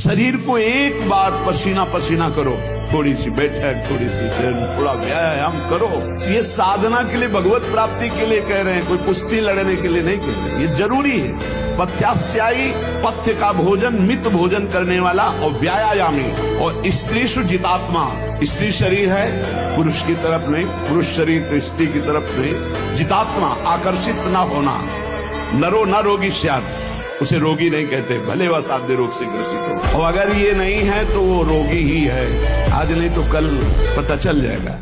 शरीर को एक बार पसीना पसीना करो, थोड़ी सी बैठक, थोड़ी सी थोड़ा व्यायाम करो। ये साधना के लिए, भगवत प्राप्ति के लिए कह रहे हैं, कोई कुश्ती लड़ने के लिए नहीं कह रहे। ये जरूरी है। पथ्यास्यायी, पथ्य का भोजन, मित भोजन करने वाला, और व्यायामी, और स्त्रीषु जितात्मा। स्त्री शरीर है, पुरुष की तरफ नहीं, पुरुष शरीर तो स्त्री की तरफ नहीं। जितात्मा, आकर्षित न होना। नरो न रोगी स्यात्, उसे रोगी नहीं कहते, भले वह साध्य रोग से ग्रसित हो। और अगर ये नहीं है तो वो रोगी ही है, आज नहीं तो कल पता चल जाएगा।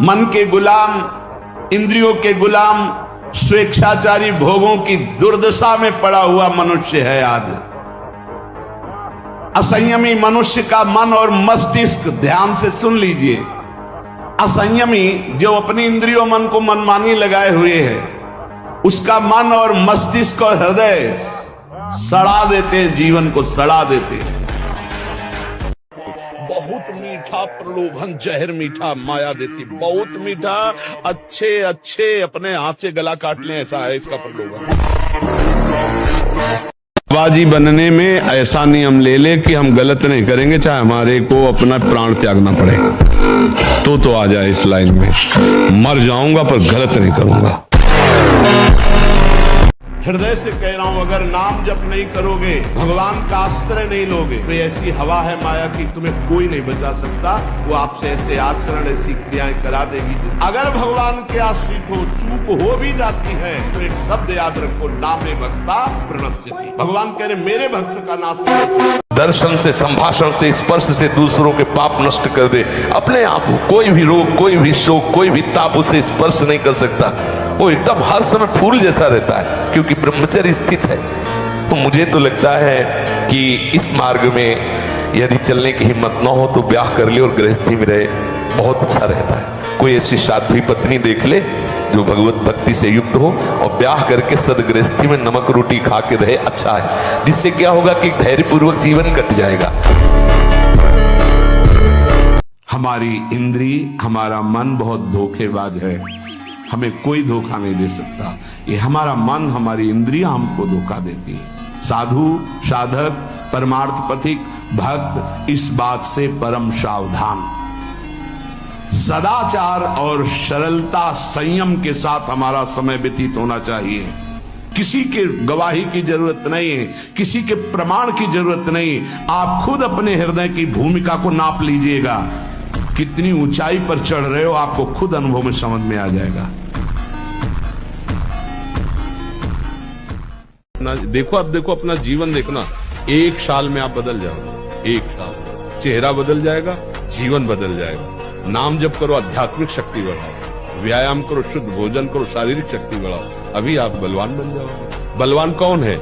मन के गुलाम, इंद्रियों के गुलाम, स्वेच्छाचारी भोगों की दुर्दशा में पड़ा हुआ मनुष्य है आज। असंयमी मनुष्य का मन और मस्तिष्क, ध्यान से सुन लीजिए, असंयमी जो अपनी इंद्रियों मन को मनमानी लगाए हुए है, उसका मन और मस्तिष्क और हृदय सड़ा देते हैं, जीवन को सड़ा देते हैं। बहुत मीठा प्रलोभन जहर मीठा माया देती, बहुत मीठा, अच्छे अच्छे अपने हाथ से गला काट लें, ऐसा है इसका प्रलोभन। बाजी बनने में ऐसा नियम ले ले कि हम गलत नहीं करेंगे, चाहे हमारे को अपना प्राण त्यागना पड़े, तो आ जाए इस लाइन में। मर जाऊंगा पर गलत नहीं करूंगा। हृदय से कह रहा हूं, अगर नाम जप नहीं करोगे, भगवान का आश्रय नहीं लोगे, तो ऐसी हवा है माया की, तुम्हें कोई नहीं बचा सकता। वो आपसे ऐसे आचरण, ऐसी क्रियाएं करा देगी। अगर भगवान के आश्रित हो, चूक हो भी जाती है, तो एक शब्द याद रखो, नामे भक्ता प्रणश्यति। भगवान कह रहे मेरे भक्त का नाश करो। दर्शन से, संभाषण से, स्पर्श से दूसरों के पाप नष्ट कर दे। अपने आप कोई भी रोग, कोई भी शोक, कोई भी ताप उसे स्पर्श नहीं कर सकता। वो एकदम हर समय फूल जैसा रहता है, क्योंकि ब्रह्मचर्य स्थित है। तो मुझे तो लगता है कि इस मार्ग में यदि चलने की हिम्मत न हो तो ब्याह कर ले और गृहस्थी में रहे, बहुत अच्छा रहता है। कोई ऐसी साध्वी पत्नी देख ले जो भगवत भक्ति से युक्त हो, और ब्याह करके सदगृहस्थी में नमक रोटी खा के रहे, अच्छा है। जिससे क्या होगा कि धैर्यपूर्वक जीवन कट जाएगा। हमारी इंद्री, हमारा मन बहुत धोखेबाज है, हमें कोई धोखा नहीं दे सकता। ये हमारा मन, हमारी इंद्रियां हमको धोखा देती है। साधु, साधक, परमार्थ पथिक, भक्त इस बात से परम सावधान। सदाचार और सरलता, संयम के साथ हमारा समय व्यतीत होना चाहिए। किसी के गवाही की जरूरत नहीं है, किसी के प्रमाण की जरूरत नहीं। आप खुद अपने हृदय की भूमिका को नाप लीजिएगा, कितनी ऊंचाई पर चढ़ रहे हो, आपको खुद अनुभव में समझ में आ जाएगा। देखो, अब देखो अपना जीवन, देखो ना, एक साल में आप बदल जाओगे। एक साल चेहरा बदल जाएगा, जीवन बदल जाएगा। नाम जप करो, आध्यात्मिक शक्ति बढ़ाओ, व्यायाम करो, शुद्ध भोजन करो, शारीरिक शक्ति बढ़ाओ, अभी आप बलवान बन जाओगे। बलवान कौन है?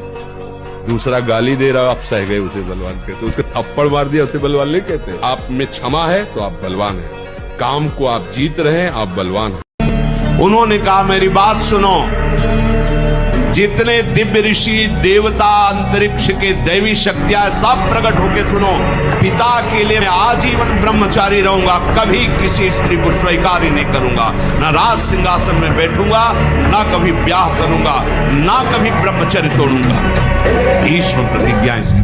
दूसरा गाली दे रहा, आप सह गए, उसे बलवान कहते। उसके थप्पड़ मार दिया, उसे बलवान नहीं कहते। आप में क्षमा है तो आप बलवान हैं। काम को आप जीत रहे हैं, आप बलवान हैं। उन्होंने कहा मेरी बात सुनो, जितने दिव्य ऋषि, देवता, अंतरिक्ष के दैवी शक्तियां सब प्रकट होके सुनो। पिता के लिए मैं आजीवन ब्रह्मचारी रहूंगा, कभी किसी स्त्री को स्वीकार ही नहीं करूंगा, न राज सिंहासन में बैठूंगा, न कभी ब्याह करूंगा, न कभी ब्रह्मचर्य तोड़ूंगा। भीष्म प्रतिज्ञाएं से।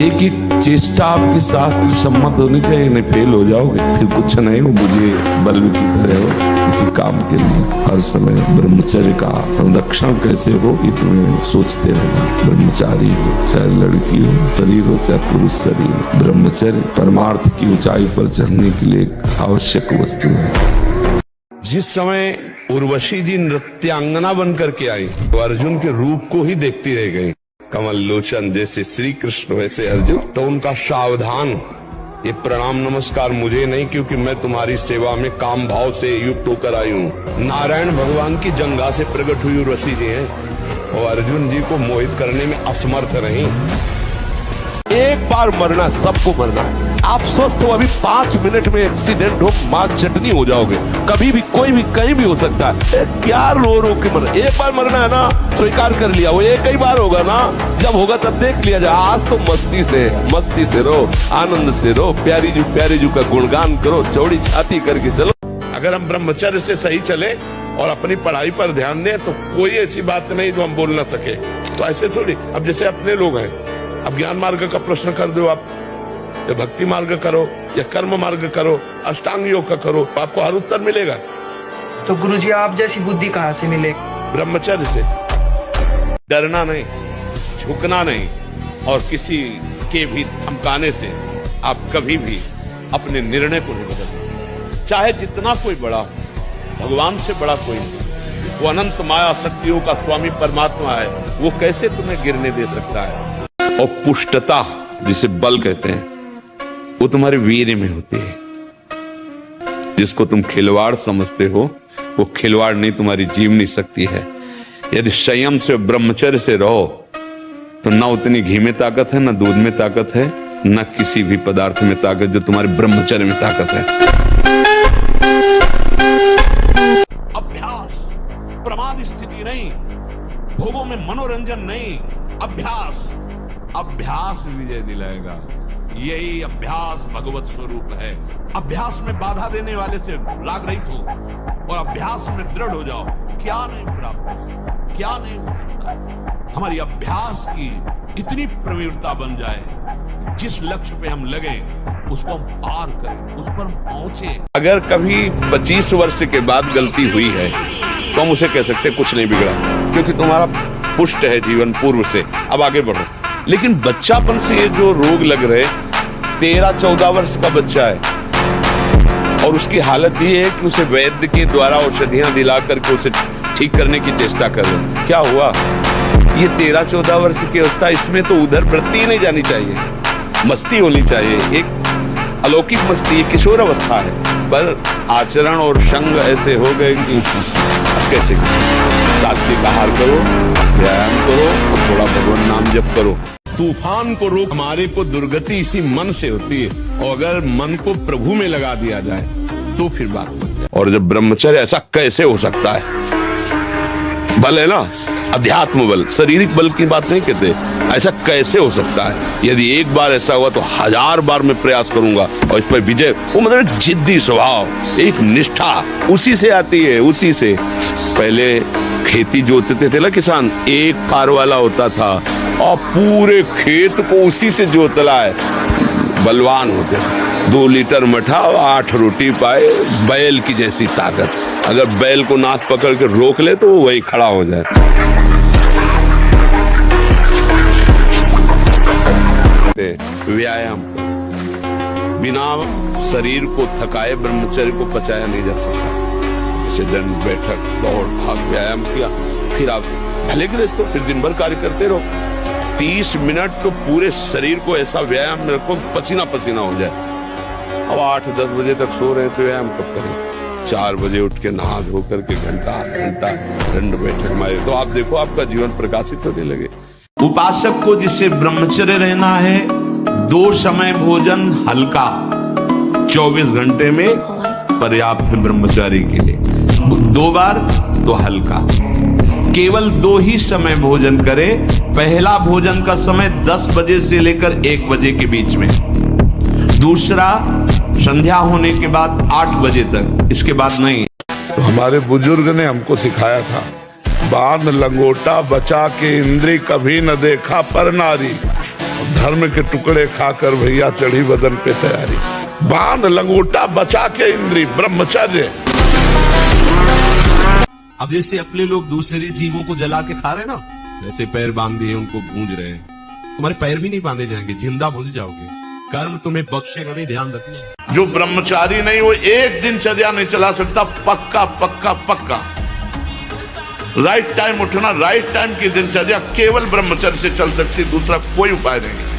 एक एक चेष्टा आपकी शास्त्र सम्मत होनी चाहिए, नहीं फेल हो जाओगे, फिर कुछ नहीं हो। मुझे बल्ब की तरह हो किसी काम के लिए। हर समय ब्रह्मचर्य का संरक्षण कैसे हो, ये तुम्हें सोचते रहना। ब्रह्मचारी हो, चाहे लड़की हो, शरीर हो, चाहे पुरुष शरीर हो, ब्रह्मचर्य परमार्थ की ऊंचाई पर चढ़ने के लिए एक आवश्यक वस्तु है। जिस समय उर्वशी जी नृत्यांगना बन करके आई, तो अर्जुन के रूप को ही देखती रह गई। कमल लोचन जैसे श्री कृष्ण वैसे अर्जुन। तो उनका सावधान, ये प्रणाम नमस्कार मुझे नहीं, क्योंकि मैं तुम्हारी सेवा में काम भाव से युक्त होकर आई हूँ। नारायण भगवान की जंगा से प्रकट हुई उर्वशी जी हैं, और अर्जुन जी को मोहित करने में असमर्थ नहीं। एक बार मरना, सबको मरना है। आप स्वस्थ हो, अभी 5 मिनट में एक्सीडेंट हो, मां चटनी हो जाओगे। कभी भी, कोई भी, कहीं भी हो सकता है। क्या रो रो के मरना? एक बार मरना है ना, स्वीकार कर लिया, वो एक ही बार होगा ना, जब होगा तब देख लिया जाए। आज तो मस्ती से रो, आनंद से रो, प्यारी जू का गुणगान करो, चौड़ी छाती करके चलो। अगर हम ब्रह्मचर्य से सही चले और अपनी पढ़ाई पर ध्यान दें तो कोई ऐसी बात नहीं जो हम बोल ना सके। तो ऐसे थोड़ी, अब जैसे अपने लोग हैं, अब ज्ञान मार्ग का प्रश्न कर दो आप, या भक्ति मार्ग करो या कर्म मार्ग करो, अष्टांग योग का करो, तो आपको हर उत्तर मिलेगा। तो गुरुजी आप जैसी बुद्धि कहाँ से मिले? ब्रह्मचर्य से। डरना नहीं, झुकना नहीं, और किसी के भी धमकाने से आप कभी भी अपने निर्णय को नहीं बदलते। चाहे जितना कोई बड़ा हो, भगवान से बड़ा कोई नहीं। वो अनंत माया शक्तियों का स्वामी परमात्मा है, वो कैसे तुम्हें गिरने दे सकता है। और पुष्टता जिसे बल कहते हैं वो तुम्हारे वीर्य में होती है। जिसको तुम खिलवाड़ समझते हो वो खिलवाड़ नहीं, तुम्हारी जीवनी शक्ति है। यदि संयम से ब्रह्मचर्य से रहो तो ना उतनी घी में ताकत है, ना दूध में ताकत है, ना किसी भी पदार्थ में ताकत जो तुम्हारे ब्रह्मचर्य में ताकत है। अभ्यास प्रमाद स्थिति नहीं, भोगों में मनोरंजन नहीं, अभ्यास। अभ्यास विजय दिलाएगा। यही अभ्यास भगवत स्वरूप है। अभ्यास में बाधा देने वाले से राग रहित हो और अभ्यास में दृढ़ हो जाओ। क्या नहीं प्राप्त हो सकता, क्या नहीं हो सकता। हमारी अभ्यास की इतनी प्रवीणता बन जाए, जिस लक्ष्य पे हम लगे उसको हम पार करें, उस पर हम पहुंचे। अगर कभी 25 वर्ष के बाद गलती हुई है तो हम उसे कह सकते कुछ नहीं बिगड़ा, क्योंकि तुम्हारा पुष्ट है जीवन पूर्व से, अब आगे बढ़ो। लेकिन बच्चापन से ये जो रोग लग रहे, 13-14 वर्ष का बच्चा है और उसकी हालत ये है कि उसे वैद्य के द्वारा औषधियां दिला करके उसे ठीक करने की चेष्टा कर रहे। क्या हुआ? ये 13-14 वर्ष की अवस्था, इसमें तो उधर वृत्ति नहीं जानी चाहिए, मस्ती होनी चाहिए, एक अलौकिक मस्ती, एक किशोर अवस्था है। पर आचरण और संग ऐसे हो गए कि कैसे? सात्विक आहार करो, व्यायाम करो, थोड़ा भगवान नाम जप करो। तूफान को रोक, हमारे को दुर्गति इसी मन से होती है, और अगर मन को प्रभु में लगा दिया जाए तो फिर बात बन जाए। और जब ब्रह्मचर्य, ऐसा कैसे हो सकता है? बल है ना, अध्यात्म बल, शारीरिक बल की बात नहीं कहते। ऐसा कैसे हो सकता है? यदि एक बार ऐसा हुआ तो 1000 बार मैं प्रयास करूंगा और इस पर विजय। वो मतलब जिद्दी स्वभाव, एक निष्ठा उसी से आती है, उसी से। पहले खेती जोतते थे ना किसान, एक फार वाला होता था और पूरे खेत को उसी से जोतला है, बलवान होते। 2 लीटर मठा और 8 रोटी पाए, बैल की जैसी ताकत। अगर बैल को नाक पकड़ के रोक ले तो वो वही खड़ा हो जाए। व्यायाम बिना शरीर को थकाए ब्रह्मचर्य को पचाया नहीं जा सकता। जैसे दंड बैठक, दौड़ भाग, व्यायाम किया, फिर आप भले गृहस्थ हो, फिर दिन भर कार्य करते रहो। 30 मिनट तो पूरे शरीर को ऐसा व्यायाम में रखो पसीना पसीना हो जाए। अब 8-10 बजे तक सो रहे तो व्यायाम कब करें? 4 बजे उठ के नहा धो करके घंटा दंड बैठक मारे तो आप देखो आपका जीवन प्रकाशित होने लगे। उपासक को जिससे ब्रह्मचर्य रहना है, 2 समय भोजन हल्का 24 घंटे में पर्याप्त है ब्रह्मचारी के लिए। 2 बार तो हल्का, केवल 2 ही समय भोजन करे। पहला भोजन का समय 10 बजे से लेकर 1 बजे के बीच में, दूसरा संध्या होने के बाद 8 बजे तक, इसके बाद नहीं। तो हमारे बुजुर्ग ने हमको सिखाया था, बांध लंगोटा बचा के इंद्री कभी न देखा पर नारी, धर्म के टुकड़े खाकर भैया चढ़ी बदन पे तैयारी। बांध लंगोटा बचा के इंद्री, ब्रह्मचर्य। अब जैसे अपने लोग दूसरे जीवों को जला के खा रहे ना, जैसे पैर बांध दिए उनको भूंज रहे हैं, तुम्हारे पैर भी नहीं बांधे जाएंगे, जिंदा भूंज जाओगे। कर्म तुम्हें बख्शेगा नहीं, ध्यान रखना। जो ब्रह्मचारी नहीं वो एक दिनचर्या नहीं चला सकता, पक्का पक्का पक्का। राइट टाइम उठना, राइट टाइम की दिनचर्या केवल ब्रह्मचर्य से चल सकती, दूसरा कोई उपाय नहीं।